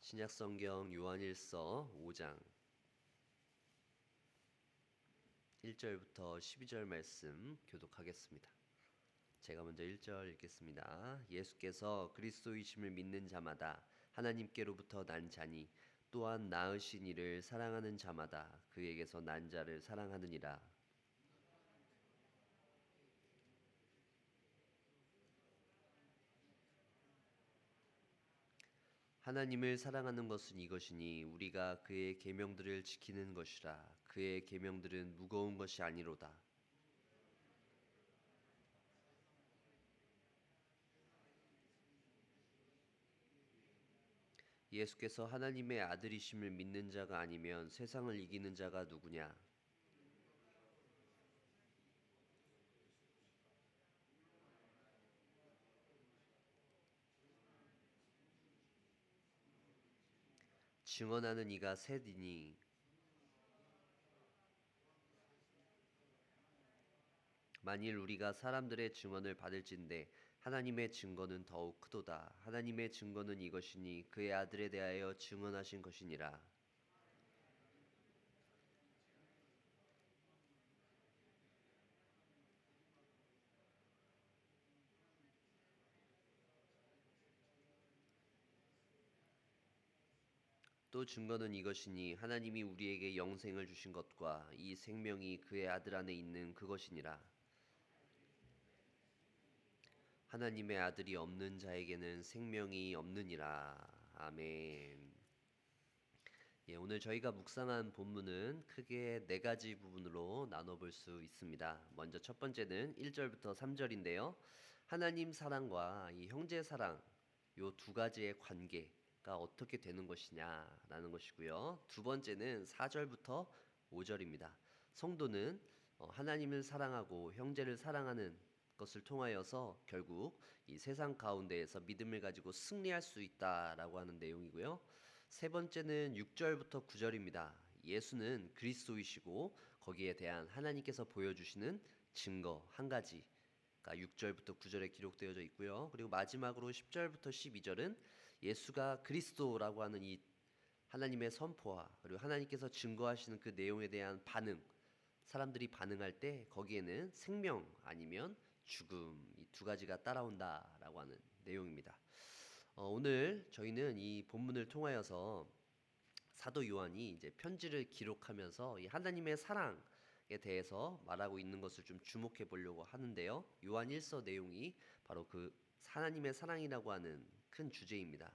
신약성경 요한일서 5장 1절부터 12절 말씀 교독하겠습니다. 제가 먼저 1절 읽겠습니다. 예수께서 그리스도이심을 믿는 자마다 하나님께로부터 난 자니 또한 낳으신 이를 사랑하는 자마다 그에게서 난 자를 사랑하느니라. 하나님을 사랑하는 것은 이것이니 우리가 그의 계명들을 지키는 것이라. 그의 계명들은 무거운 것이 아니로다. 예수께서 하나님의 아들이심을 믿는 자가 아니면 세상을 이기는 자가 누구냐? 증언하는 이가 셋이니 만일 우리가 사람들의 증언을 받을진대 하나님의 증거는 더욱 크도다. 하나님의 증거는 이것이니 그의 아들에 대하여 증언하신 것이니라. 또 증거는 이것이니 하나님이 우리에게 영생을 주신 것과 이 생명이 그의 아들 안에 있는 그것이니라. 하나님의 아들이 없는 자에게는 생명이 없느니라. 아멘. 오늘 저희가 묵상한 본문은 크게 네 가지 부분으로 나눠볼 수 있습니다. 먼저 첫 번째는 1절부터 3절인데요. 하나님 사랑과 이 형제 사랑, 요 두 가지의 관계가 어떻게 되는 것이냐라는 것이고요. 두 번째는 4절부터 5절입니다. 성도는 하나님을 사랑하고 형제를 사랑하는 것을 통하여서 결국 이 세상 가운데에서 믿음을 가지고 승리할 수 있다라고 하는 내용이고요. 세 번째는 6절부터 9절입니다. 예수는 그리스도이시고 거기에 대한 하나님께서 보여주시는 증거 한 가지가 6절부터 9절에 기록되어져 있고요. 그리고 마지막으로 10절부터 12절은 예수가 그리스도라고 하는 이 하나님의 선포와 그리고 하나님께서 증거하시는 그 내용에 대한 반응, 사람들이 반응할 때 거기에는 생명 아니면 죽음, 이 두 가지가 따라온다라고 하는 내용입니다. 오늘 저희는 이 본문을 통하여서 사도 요한이 이제 편지를 기록하면서 이 하나님의 사랑에 대해서 말하고 있는 것을 좀 주목해 보려고 하는데요. 요한 1서 내용이 바로 그 하나님의 사랑이라고 하는 큰 주제입니다.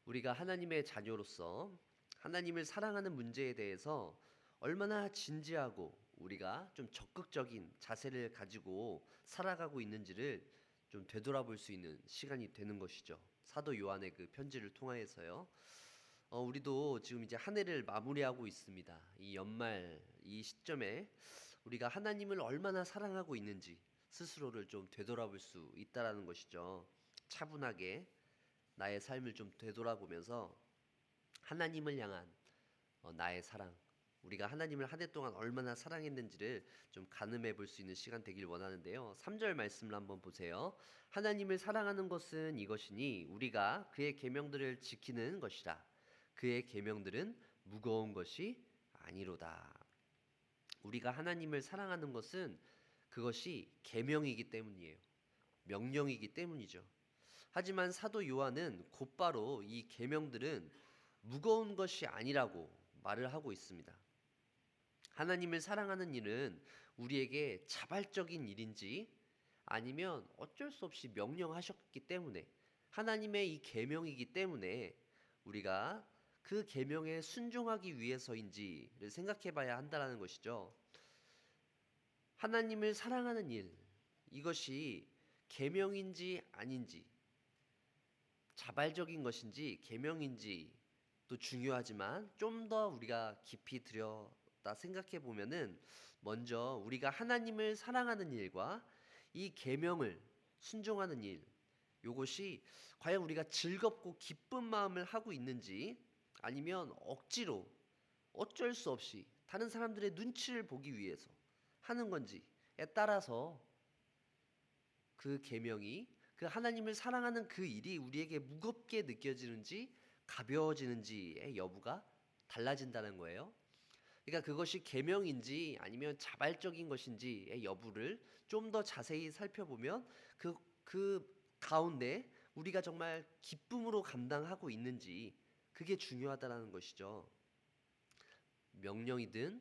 우리가 하나님의 자녀로서 하나님을 사랑하는 문제에 대해서 얼마나 진지하고 우리가 좀 적극적인 자세를 가지고 살아가고 있는지를 좀 되돌아볼 수 있는 시간이 되는 것이죠. 사도 요한의 그 편지를 통하여서요. 우리도 지금 이제 한 해를 마무리하고 있습니다. 이 연말 이 시점에 우리가 하나님을 얼마나 사랑하고 있는지 스스로를 좀 되돌아볼 수 있다라는 것이죠. 차분하게 나의 삶을 좀 되돌아보면서 하나님을 향한 나의 사랑, 우리가 하나님을 한 해 동안 얼마나 사랑했는지를 좀 가늠해 볼 수 있는 시간 되길 원하는데요. 3절 말씀을 한번 보세요. 하나님을 사랑하는 것은 이것이니 우리가 그의 계명들을 지키는 것이라. 그의 계명들은 무거운 것이 아니로다. 우리가 하나님을 사랑하는 것은 그것이 계명이기 때문이에요. 명령이기 때문이죠. 하지만 사도 요한은 곧바로 이 계명들은 무거운 것이 아니라고 말을 하고 있습니다. 하나님을 사랑하는 일은 우리에게 자발적인 일인지 아니면 어쩔 수 없이 명령하셨기 때문에 하나님의 이 계명이기 때문에 우리가 그 계명에 순종하기 위해서인지를 생각해 봐야 한다는 것이죠. 하나님을 사랑하는 일, 이것이 계명인지 아닌지, 자발적인 것인지 계명인지 또 중요하지만 좀 더 우리가 깊이 들여다 생각해 보면은 먼저 우리가 하나님을 사랑하는 일과 이 계명을 순종하는 일, 요것이 과연 우리가 즐겁고 기쁜 마음을 하고 있는지 아니면 억지로 어쩔 수 없이 다른 사람들의 눈치를 보기 위해서 하는 건지에 따라서 그 계명이 그 하나님을 사랑하는 그 일이 우리에게 무겁게 느껴지는지 가벼워지는지의 여부가 달라진다는 거예요. 그러니까 그것이 계명인지 아니면 자발적인 것인지의 여부를 좀 더 자세히 살펴보면 그 가운데 우리가 정말 기쁨으로 감당하고 있는지 그게 중요하다라는 것이죠. 명령이든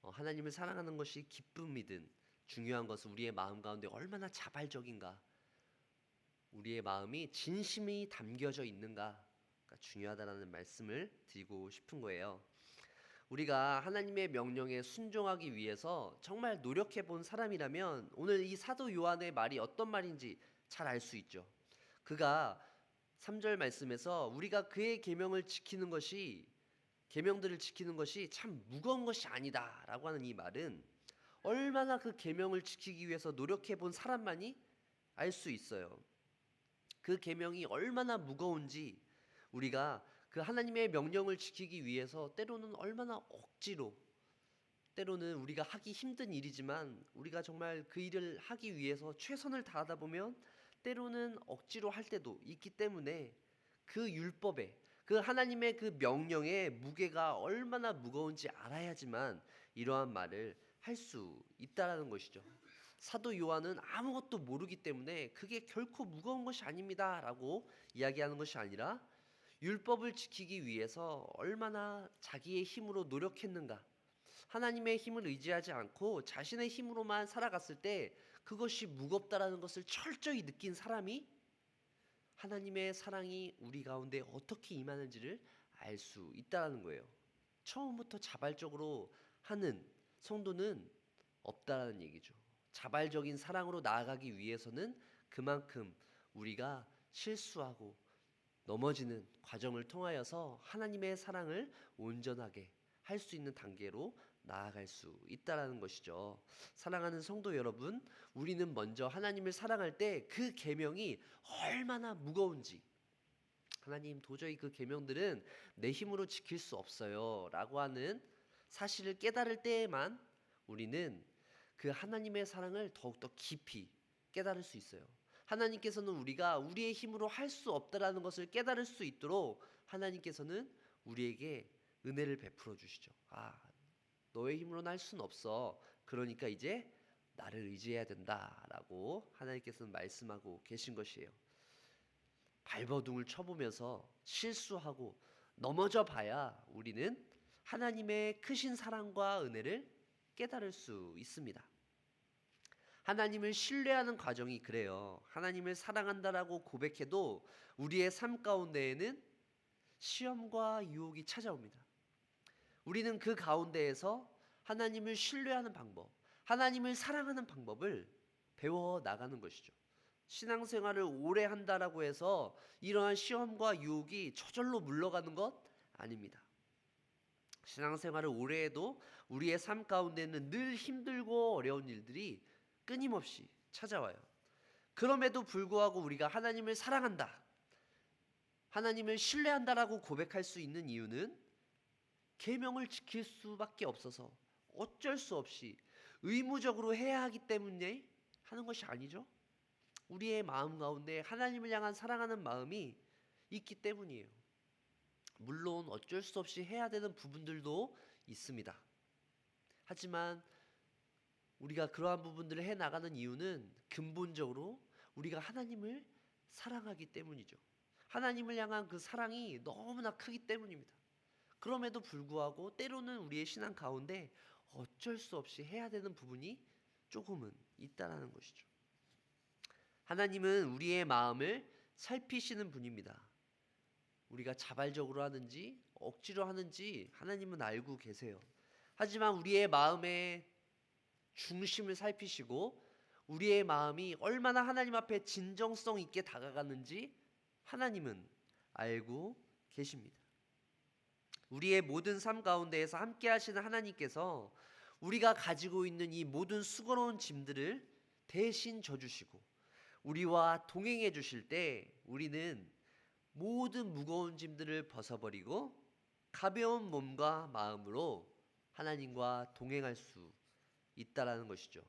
하나님을 사랑하는 것이 기쁨이든 중요한 것은 우리의 마음 가운데 얼마나 자발적인가, 우리의 마음이 진심이 담겨져 있는가가 중요하다라는 말씀을 드리고 싶은 거예요. 우리가 하나님의 명령에 순종하기 위해서 정말 노력해 본 사람이라면 오늘 이 사도 요한의 말이 어떤 말인지 잘 알 수 있죠. 그가 3절 말씀에서 우리가 그의 계명들을 지키는 것이 참 무거운 것이 아니다라고 하는 이 말은 얼마나 그 계명을 지키기 위해서 노력해 본 사람만이 알 수 있어요. 그 계명이 얼마나 무거운지 우리가 그 하나님의 명령을 지키기 위해서 때로는 얼마나 억지로, 때로는 우리가 하기 힘든 일이지만 우리가 정말 그 일을 하기 위해서 최선을 다하다 보면 때로는 억지로 할 때도 있기 때문에 그 율법에, 그 하나님의 그 명령의 무게가 얼마나 무거운지 알아야지만 이러한 말을 할 수 있다라는 것이죠. 사도 요한은 아무것도 모르기 때문에 그게 결코 무거운 것이 아닙니다라고 이야기하는 것이 아니라 율법을 지키기 위해서 얼마나 자기의 힘으로 노력했는가, 하나님의 힘을 의지하지 않고 자신의 힘으로만 살아갔을 때 그것이 무겁다라는 것을 철저히 느낀 사람이 하나님의 사랑이 우리 가운데 어떻게 임하는지를 알 수 있다는 거예요. 처음부터 자발적으로 하는 성도는 없다라는 얘기죠. 자발적인 사랑으로 나아가기 위해서는 그만큼 우리가 실수하고 넘어지는 과정을 통하여서 하나님의 사랑을 온전하게 할 수 있는 단계로 나아갈 수 있다라는 것이죠. 사랑하는 성도 여러분, 우리는 먼저 하나님을 사랑할 때 그 계명이 얼마나 무거운지, 하나님 도저히 그 계명들은 내 힘으로 지킬 수 없어요 라고 하는 사실을 깨달을 때에만 우리는 그 하나님의 사랑을 더욱더 깊이 깨달을 수 있어요. 하나님께서는 우리가 우리의 힘으로 할 수 없다라는 것을 깨달을 수 있도록 하나님께서는 우리에게 은혜를 베풀어 주시죠. 너의 힘으로는 할 수는 없어. 그러니까 이제 나를 의지해야 된다라고 하나님께서는 말씀하고 계신 것이에요. 발버둥을 쳐보면서 실수하고 넘어져 봐야 우리는 하나님의 크신 사랑과 은혜를 깨달을 수 있습니다. 하나님을 신뢰하는 과정이 그래요. 하나님을 사랑한다라고 고백해도 우리의 삶 가운데에는 시험과 유혹이 찾아옵니다. 우리는 그 가운데에서 하나님을 신뢰하는 방법, 하나님을 사랑하는 방법을 배워 나가는 것이죠. 신앙생활을 오래 한다라고 해서 이러한 시험과 유혹이 저절로 물러가는 것 아닙니다. 신앙생활을 오래 해도 우리의 삶 가운데는 늘 힘들고 어려운 일들이 끊임없이 찾아와요. 그럼에도 불구하고 우리가 하나님을 사랑한다, 하나님을 신뢰한다라고 고백할 수 있는 이유는 계명을 지킬 수밖에 없어서 어쩔 수 없이 의무적으로 해야 하기 때문에 하는 것이 아니죠. 우리의 마음 가운데 하나님을 향한 사랑하는 마음이 있기 때문이에요. 물론 어쩔 수 없이 해야 되는 부분들도 있습니다. 하지만 우리가 그러한 부분들을 해 나가는 이유는 근본적으로 우리가 하나님을 사랑하기 때문이죠. 하나님을 향한 그 사랑이 너무나 크기 때문입니다. 그럼에도 불구하고 때로는 우리의 신앙 가운데 어쩔 수 없이 해야 되는 부분이 조금은 있다라는 것이죠. 하나님은 우리의 마음을 살피시는 분입니다. 우리가 자발적으로 하는지 억지로 하는지 하나님은 알고 계세요. 하지만 우리의 마음의 중심을 살피시고 우리의 마음이 얼마나 하나님 앞에 진정성 있게 다가가는지 하나님은 알고 계십니다. 우리의 모든 삶 가운데에서 함께 하시는 하나님께서 우리가 가지고 있는 이 모든 수고로운 짐들을 대신 져주시고 우리와 동행해 주실 때 우리는 모든 무거운 짐들을 벗어버리고 가벼운 몸과 마음으로 하나님과 동행할 수 있다라는 것이죠.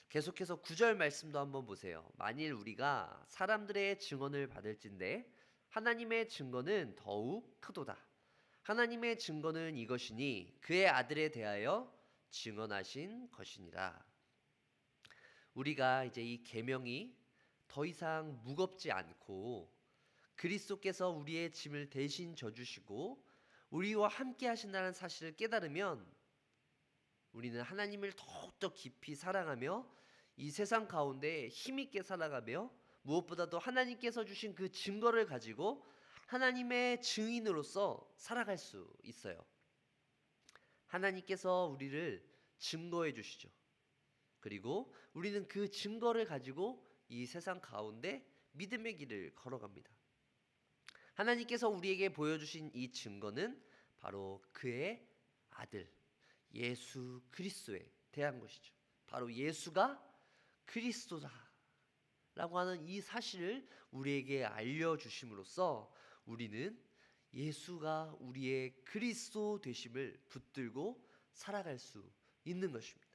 계속해서 9절 말씀도 한번 보세요. 만일 우리가 사람들의 증언을 받을진대 하나님의 증거는 더욱 크도다. 하나님의 증거는 이것이니 그의 아들에 대하여 증언하신 것이니라. 우리가 이제 이 계명이 더 이상 무겁지 않고 그리스도께서 우리의 짐을 대신 져주시고 우리와 함께 하신다는 사실을 깨달으면 우리는 하나님을 더욱더 깊이 사랑하며 이 세상 가운데 힘있게 살아가며 무엇보다도 하나님께서 주신 그 증거를 가지고 하나님의 증인으로서 살아갈 수 있어요. 하나님께서 우리를 증거해 주시죠. 그리고 우리는 그 증거를 가지고 이 세상 가운데 믿음의 길을 걸어갑니다. 하나님께서 우리에게 보여주신 이 증거는 바로 그의 아들 예수 그리스도에 대한 것이죠. 바로 예수가 그리스도다 라고 하는 이 사실을 우리에게 알려주심으로써 우리는 예수가 우리의 그리스도 되심을 붙들고 살아갈 수 있는 것입니다.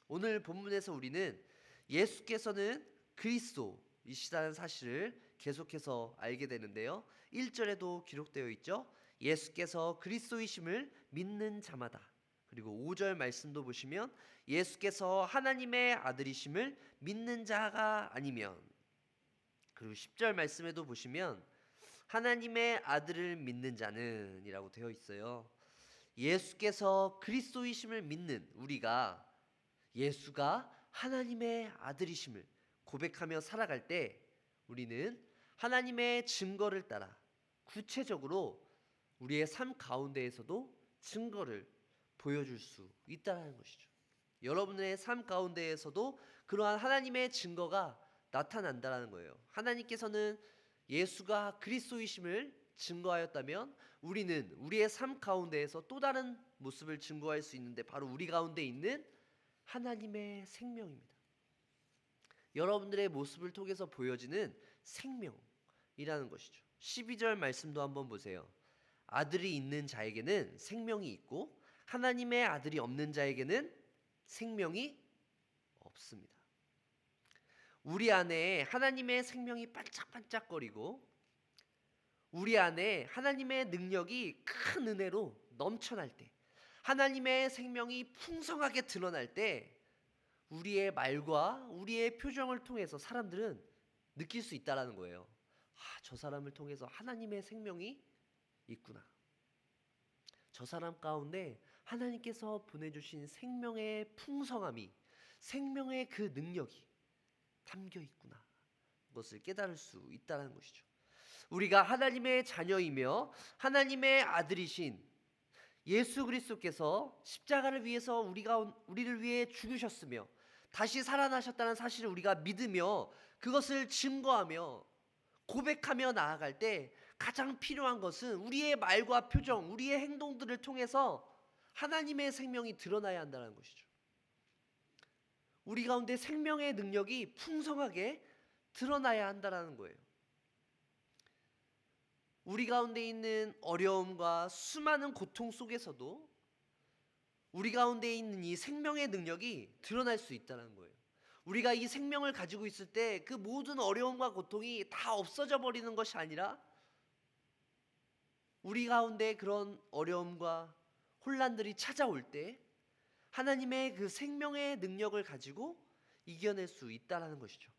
오늘 본문에서 우리는 예수께서는 그리스도이시다는 사실을 계속해서 알게 되는데요. 1절에도 기록되어 있죠. 예수께서 그리스도이심을 믿는 자마다. 그리고 5절 말씀도 보시면 예수께서 하나님의 아들이심을 믿는 자가 아니면, 그리고 10절 말씀에도 보시면 하나님의 아들을 믿는 자는 이라고 되어 있어요. 예수께서 그리스도이심을 믿는 우리가 예수가 하나님의 아들이심을 고백하며 살아갈 때 우리는 하나님의 증거를 따라 구체적으로 우리의 삶 가운데에서도 증거를 보여줄 수 있다는 것이죠. 여러분의 삶 가운데에서도 그러한 하나님의 증거가 나타난다는 거예요. 하나님께서는 예수가 그리스도이심을 증거하였다면 우리는 우리의 삶 가운데에서 또 다른 모습을 증거할 수 있는데 바로 우리 가운데 있는 하나님의 생명입니다. 여러분들의 모습을 통해서 보여지는 생명이라는 것이죠. 12절 말씀도 한번 보세요. 아들이 있는 자에게는 생명이 있고 하나님의 아들이 없는 자에게는 생명이 없습니다. 우리 안에 하나님의 생명이 반짝반짝거리고 우리 안에 하나님의 능력이 큰 은혜로 넘쳐날 때, 하나님의 생명이 풍성하게 드러날 때 우리의 말과 우리의 표정을 통해서 사람들은 느낄 수 있다는 거예요. 저 사람을 통해서 하나님의 생명이 있구나. 저 사람 가운데 하나님께서 보내주신 생명의 풍성함이, 생명의 그 능력이 담겨 있구나. 그것을 깨달을 수 있다는 것이죠. 우리가 하나님의 자녀이며 하나님의 아들이신 예수 그리스도께서 십자가를 위해서 우리를 위해 죽으셨으며 다시 살아나셨다는 사실을 우리가 믿으며 그것을 증거하며 고백하며 나아갈 때 가장 필요한 것은 우리의 말과 표정, 우리의 행동들을 통해서 하나님의 생명이 드러나야 한다는 것이죠. 우리 가운데 생명의 능력이 풍성하게 드러나야 한다는 거예요. 우리 가운데 있는 어려움과 수많은 고통 속에서도 우리 가운데 있는 이 생명의 능력이 드러날 수 있다는 거예요. 우리가 이 생명을 가지고 있을 때 그 모든 어려움과 고통이 다 없어져 버리는 것이 아니라 우리 가운데 그런 어려움과 혼란들이 찾아올 때 하나님의 그 생명의 능력을 가지고 이겨낼 수 있다는 것이죠.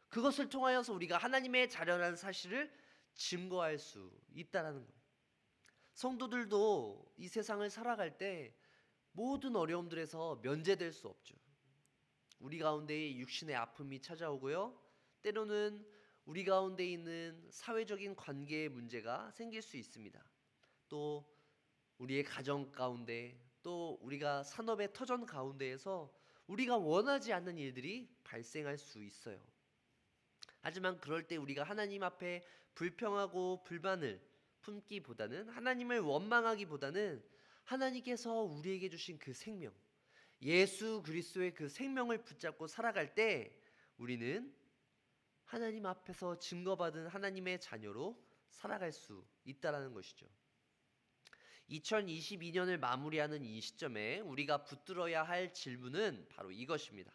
그것을 통하여서 우리가 하나님의 자녀라는 사실을 증거할 수 있다는 거예요. 성도들도 이 세상을 살아갈 때 모든 어려움들에서 면제될 수 없죠. 우리 가운데 육신의 아픔이 찾아오고요. 때로는 우리 가운데 있는 사회적인 관계의 문제가 생길 수 있습니다. 또 우리의 가정 가운데, 또 우리가 산업의 터전 가운데에서 우리가 원하지 않는 일들이 발생할 수 있어요. 하지만 그럴 때 우리가 하나님 앞에 불평하고 불만을 품기보다는, 하나님을 원망하기보다는 하나님께서 우리에게 주신 그 생명, 예수 그리스도의 그 생명을 붙잡고 살아갈 때 우리는 하나님 앞에서 증거받은 하나님의 자녀로 살아갈 수 있다는 것이죠. 2022년을 마무리하는 이 시점에 우리가 붙들어야 할 질문은 바로 이것입니다.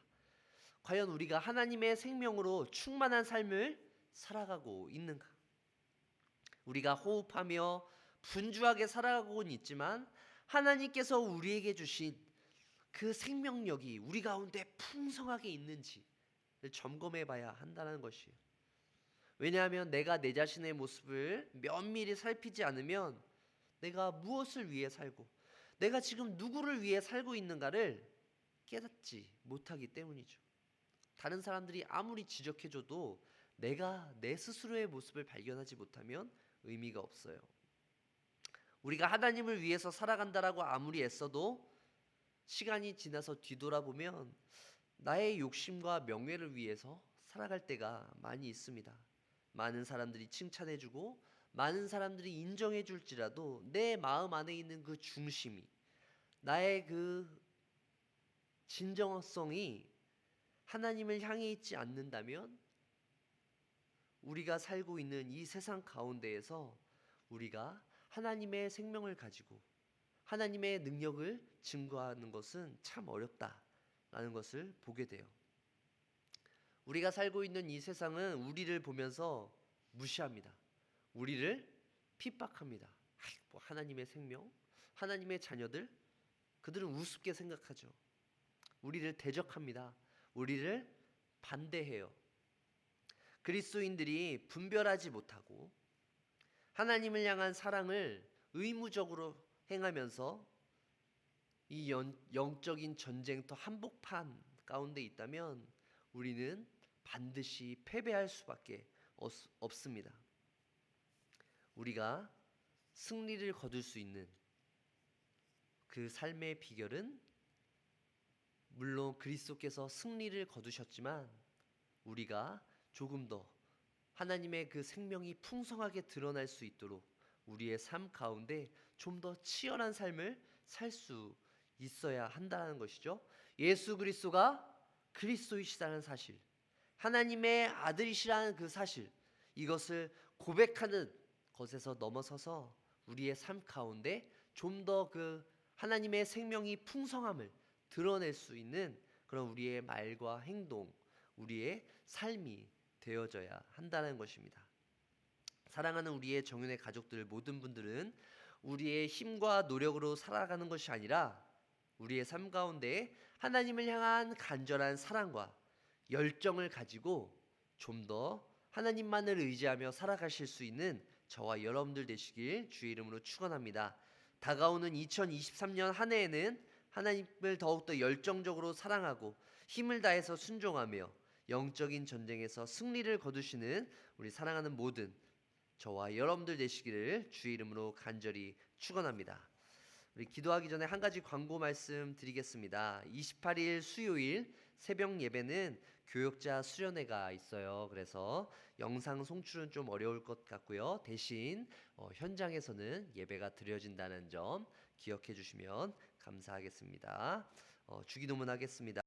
과연 우리가 하나님의 생명으로 충만한 삶을 살아가고 있는가? 우리가 호흡하며 분주하게 살아가고는 있지만 하나님께서 우리에게 주신 그 생명력이 우리 가운데 풍성하게 있는지를 점검해 봐야 한다는 것이에요. 왜냐하면 내가 내 자신의 모습을 면밀히 살피지 않으면 내가 무엇을 위해 살고 내가 지금 누구를 위해 살고 있는가를 깨닫지 못하기 때문이죠. 다른 사람들이 아무리 지적해줘도 내가 내 스스로의 모습을 발견하지 못하면 의미가 없어요. 우리가 하나님을 위해서 살아간다라고 아무리 애써도 시간이 지나서 뒤돌아보면 나의 욕심과 명예를 위해서 살아갈 때가 많이 있습니다. 많은 사람들이 칭찬해주고 많은 사람들이 인정해줄지라도 내 마음 안에 있는 그 중심이, 나의 그 진정성이 하나님을 향해 있지 않는다면 우리가 살고 있는 이 세상 가운데에서 우리가 하나님의 생명을 가지고 하나님의 능력을 증거하는 것은 참 어렵다라는 것을 보게 돼요. 우리가 살고 있는 이 세상은 우리를 보면서 무시합니다. 우리를 핍박합니다. 뭐 하나님의 생명, 하나님의 자녀들, 그들은 우습게 생각하죠. 우리를 대적합니다. 우리를 반대해요. 그리스도인들이 분별하지 못하고 하나님을 향한 사랑을 의무적으로 행하면서 이 영적인 전쟁터 한복판 가운데 있다면 우리는 반드시 패배할 수밖에 없습니다. 우리가 승리를 거둘 수 있는 그 삶의 비결은 물론 그리스도께서 승리를 거두셨지만 우리가 조금 더 하나님의 그 생명이 풍성하게 드러날 수 있도록 우리의 삶 가운데 좀 더 치열한 삶을 살 수 있어야 한다는 것이죠. 예수 그리스도가 그리스도이시다는 사실, 하나님의 아들이시라는 그 사실, 이것을 고백하는 것에서 넘어서서 우리의 삶 가운데 좀 더 그 하나님의 생명이 풍성함을 드러낼 수 있는 그런 우리의 말과 행동, 우리의 삶이 되어져야 한다는 것입니다. 사랑하는 우리의 정윤의 가족들 모든 분들은 우리의 힘과 노력으로 살아가는 것이 아니라 우리의 삶 가운데 하나님을 향한 간절한 사랑과 열정을 가지고 좀 더 하나님만을 의지하며 살아가실 수 있는 저와 여러분들 되시길 주의 이름으로 축원합니다. 다가오는 2023년 한 해에는 하나님을 더욱더 열정적으로 사랑하고 힘을 다해서 순종하며 영적인 전쟁에서 승리를 거두시는 우리 사랑하는 모든 저와 여러분들 되시기를 주의 이름으로 간절히 축원합니다. 우리 기도하기 전에 한 가지 광고 말씀 드리겠습니다. 28일 수요일 새벽 예배는 교역자 수련회가 있어요. 그래서 영상 송출은 좀 어려울 것 같고요. 대신 현장에서는 예배가 드려진다는 점 기억해 주시면 감사하겠습니다. 주기도문 하겠습니다.